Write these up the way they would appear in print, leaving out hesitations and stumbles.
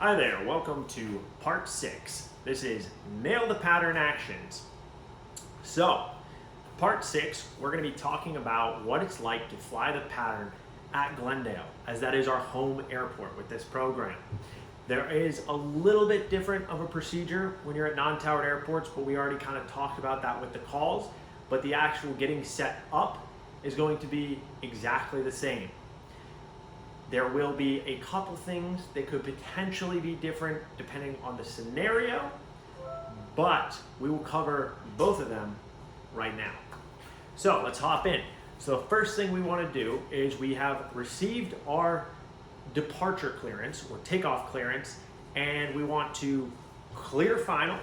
Hi there, welcome to part 6. This is Nail the Pattern Actions. So, part 6, we're going to be talking about what it's like to fly the pattern at Glendale, as that is our home airport with this program. There is a little bit different of a procedure when you're at non-towered airports, but we already kind of talked about that with the calls, but the actual getting set up is going to be exactly the same. There will be a couple things that could potentially be different depending on the scenario, but we will cover both of them right now. So let's hop in. So the first thing we want to do is we have received our departure clearance or takeoff clearance, and we want to clear final.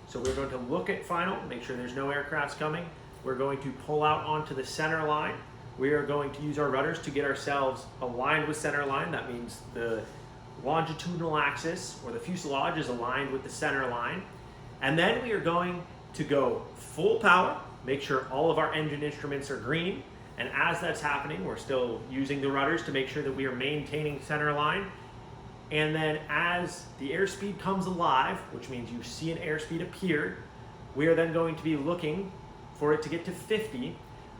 So we're going to look at final, make sure there's no aircrafts coming. We're going to pull out onto the center line. We are going to use our rudders to get ourselves aligned with center line. That means the longitudinal axis or the fuselage is aligned with the center line. And then we are going to go full power, make sure all of our engine instruments are green. And as that's happening, we're still using the rudders to make sure that we are maintaining center line. And then as the airspeed comes alive, which means you see an airspeed appear, we are then going to be looking for it to get to 50.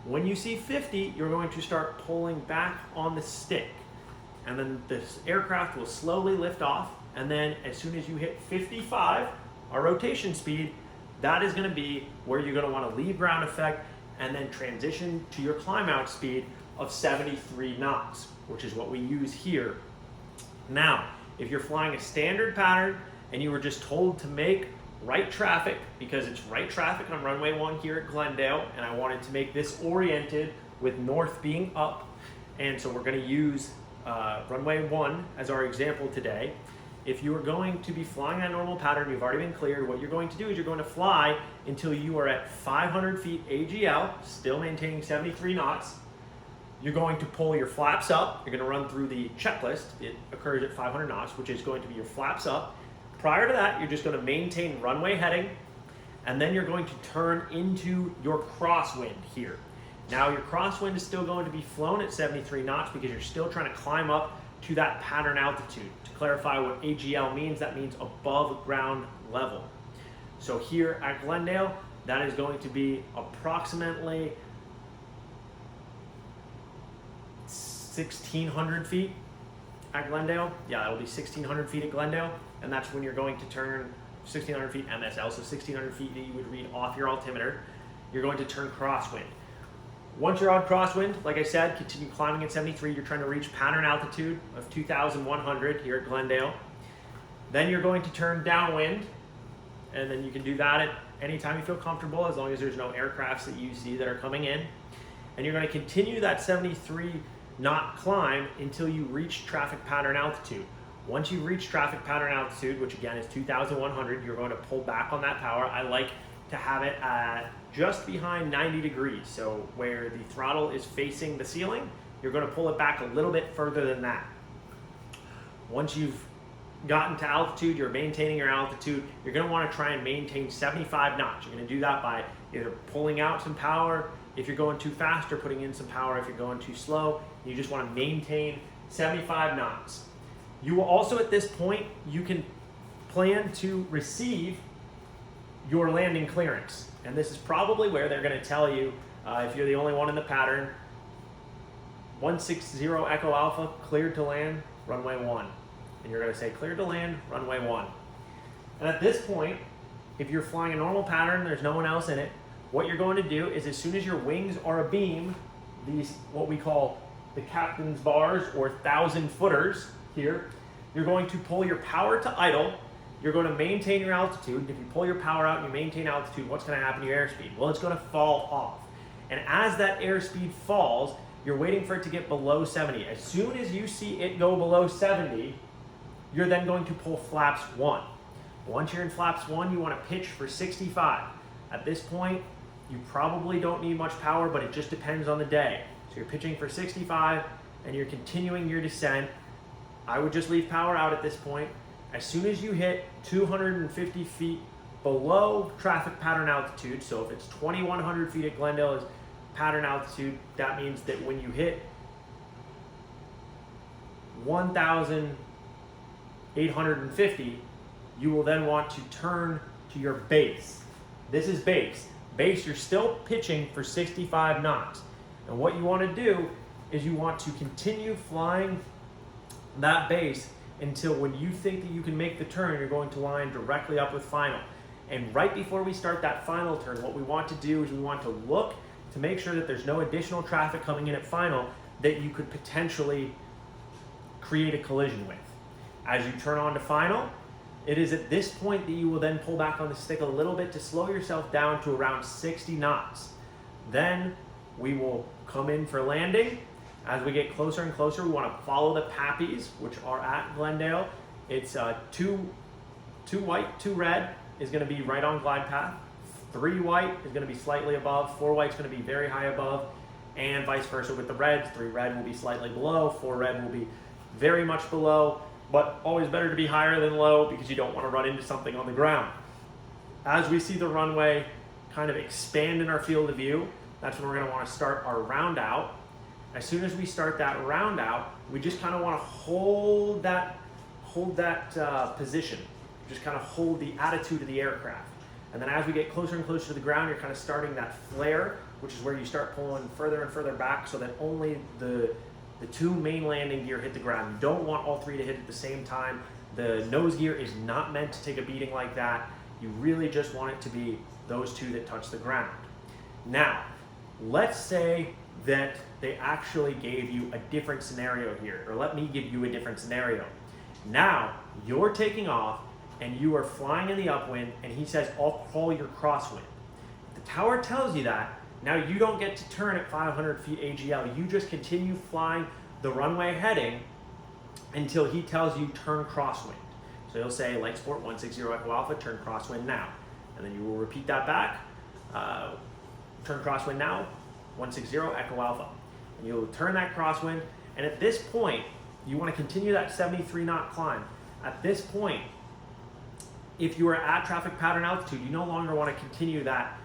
When you see 50, you're going to start pulling back on the stick. And then this aircraft will slowly lift off. And then as soon as you hit 55, our rotation speed, that is going to be where you're going to want to leave ground effect and then transition to your climb out speed of 73 knots, which is what we use here. Now, if you're flying a standard pattern and you were just told to make right traffic, because it's right traffic on runway 1 here at Glendale, and I wanted to make this oriented with north being up, and so we're going to use runway 1 as our example today. If you are going to be flying that normal pattern, you've already been cleared, what you're going to do is you're going to fly until you are at 500 feet AGL, still maintaining 73 knots. You're going to pull your flaps up. You're going to run through the checklist. It occurs at 500 knots, which is going to be your flaps up. Prior to that, you're just going to maintain runway heading, and then you're going to turn into your crosswind here. Now, your crosswind is still going to be flown at 73 knots because you're still trying to climb up to that pattern altitude. To clarify what AGL means, that means above ground level. So here at Glendale, that is going to be approximately 1,600 feet at Glendale. Yeah, that'll be 1,600 feet at Glendale. And that's when you're going to turn 1,600 feet MSL, so 1,600 feet that you would read off your altimeter. You're going to turn crosswind. Once you're on crosswind, like I said, continue climbing at 73. You're trying to reach pattern altitude of 2,100 here at Glendale. Then you're going to turn downwind, and then you can do that at any time you feel comfortable, as long as there's no aircrafts that you see that are coming in. And you're going to continue that 73 knot climb until you reach traffic pattern altitude. Once you reach traffic pattern altitude, which again is 2,100, you're going to pull back on that power. I like to have it at just behind 90 degrees. So where the throttle is facing the ceiling, you're going to pull it back a little bit further than that. Once you've gotten to altitude, you're maintaining your altitude, you're going to want to try and maintain 75 knots. You're going to do that by either pulling out some power if you're going too fast, or putting in some power if you're going too slow. You just want to maintain 75 knots. You will also, at this point, you can plan to receive your landing clearance. And this is probably where they're going to tell you, if you're the only one in the pattern, 160 Echo Alpha, cleared to land, runway 1. And you're going to say, cleared to land, runway 1. And at this point, if you're flying a normal pattern, there's no one else in it, what you're going to do is as soon as your wings are abeam, these, what we call the captain's bars or 1,000-footers here, you're going to pull your power to idle. You're going to maintain your altitude. If you pull your power out and you maintain altitude, what's going to happen to your airspeed? Well, it's going to fall off. And as that airspeed falls, you're waiting for it to get below 70. As soon as you see it go below 70, you're then going to pull flaps 1. Once you're in flaps 1, you want to pitch for 65. At this point, you probably don't need much power, but it just depends on the day. So you're pitching for 65 and you're continuing your descent. I would just leave power out at this point. As soon as you hit 250 feet below traffic pattern altitude, so if it's 2,100 feet at Glendale is pattern altitude, that means that when you hit 1,000 850, you will then want to turn to your base. This is base. Base, you're still pitching for 65 knots. And what you want to do is you want to continue flying that base until when you think that you can make the turn, you're going to line directly up with final. And right before we start that final turn, what we want to do is we want to look to make sure that there's no additional traffic coming in at final that you could potentially create a collision with. As you turn on to final, it is at this point that you will then pull back on the stick a little bit to slow yourself down to around 60 knots. Then we will come in for landing. As we get closer and closer, we want to follow the Pappies, which are at Glendale. It's two white, 2 red is going to be right on glide path. 3 white is going to be slightly above. 4 white is going to be very high above, and vice versa with the reds. 3 red will be slightly below. 4 red will be very much below, but always better to be higher than low because you don't want to run into something on the ground. As we see the runway kind of expand in our field of view, that's when we're going to want to start our round out. As soon as we start that round out, we just kind of want to hold that position. Just kind of hold the attitude of the aircraft. And then as we get closer and closer to the ground, you're kind of starting that flare, which is where you start pulling further and further back so that only the 2 main landing gear hit the ground. You don't want all 3 to hit at the same time. The nose gear is not meant to take a beating like that. You really just want it to be those 2 that touch the ground. Now, let's say that they actually gave you a different scenario here, or let me give you a different scenario. Now, you're taking off and you are flying in the upwind, and he says, I'll call your crosswind. The tower tells you that. Now you don't get to turn at 500 feet AGL. You just continue flying the runway heading until he tells you turn crosswind. So he'll say, Light Sport 160 Echo Alpha, turn crosswind now. And then you will repeat that back. Turn crosswind now, 160 Echo Alpha. And you'll turn that crosswind, and at this point, you want to continue that 73 knot climb. At this point, if you are at traffic pattern altitude, you no longer want to continue that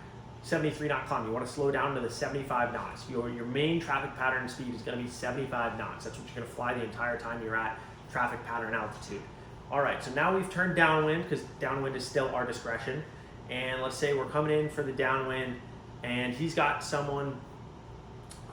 73 knot climb. You want to slow down to the 75 knots. Your main traffic pattern speed is going to be 75 knots. That's what you're going to fly the entire time you're at traffic pattern altitude. All right, so now we've turned downwind because downwind is still our discretion. And let's say we're coming in for the downwind and he's got someone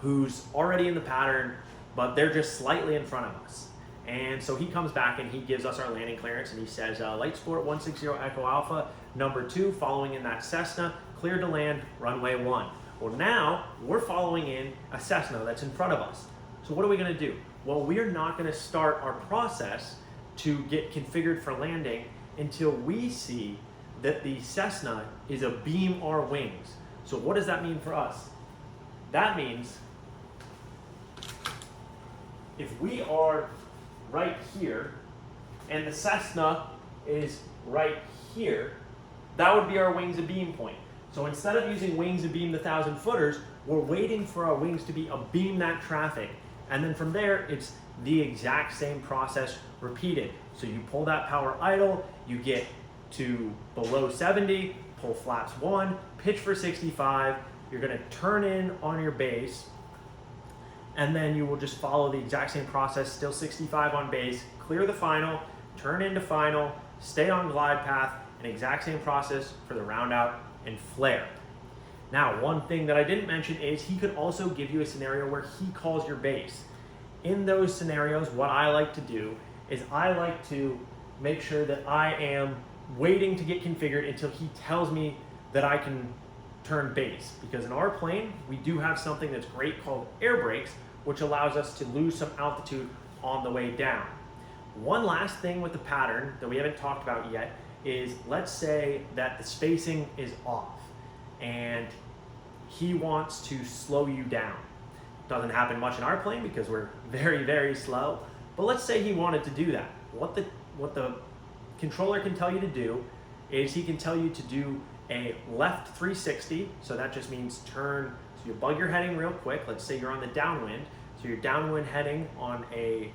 who's already in the pattern, but they're just slightly in front of us. And so he comes back and he gives us our landing clearance and he says, Light Sport 160 Echo Alpha, number 2, following in that Cessna, cleared to land, runway 1. Well, now we're following in a Cessna that's in front of us. So what are we going to do? Well, we're not going to start our process to get configured for landing until we see that the Cessna is a beam our wings. So what does that mean for us? That means if we are right here and the Cessna is right here, that would be our wings abeam point. So instead of using wings abeam the 1,000 footers, we're waiting for our wings to be abeam that traffic. And then from there, it's the exact same process repeated. So you pull that power idle, you get to below 70, pull flaps 1, pitch for 65, you're gonna turn in on your base, and then you will just follow the exact same process, still 65 on base, clear the final, turn into final, stay on glide path, an exact same process for the round out and flare. Now, one thing that I didn't mention is he could also give you a scenario where he calls your base. In those scenarios, what I like to do is I like to make sure that I am waiting to get configured until he tells me that I can turn base. Because in our plane, we do have something that's great called air brakes, which allows us to lose some altitude on the way down. One last thing with the pattern that we haven't talked about yet is, let's say that the spacing is off and he wants to slow you down. Doesn't happen much in our plane because we're very, very slow, but let's say he wanted to do that. What the controller can tell you to do is he can tell you to do a left 360, so that just means turn, so you bug your heading real quick. Let's say you're on the downwind, so your downwind heading on a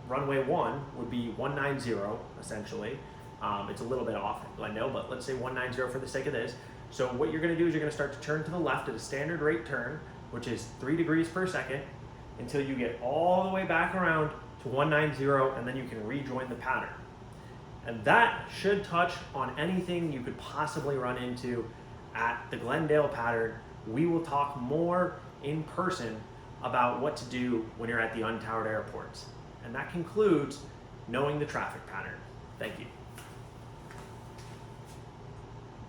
runway 1 would be 190 essentially. It's a little bit off, I know, but let's say 190 for the sake of this. So what you're going to do is you're going to start to turn to the left at a standard rate turn, which is 3 degrees per second, until you get all the way back around to 190, and then you can rejoin the pattern. And that should touch on anything you could possibly run into at the Glendale pattern. We will talk more in person about what to do when you're at the untowered airports. And that concludes knowing the traffic pattern. Thank you.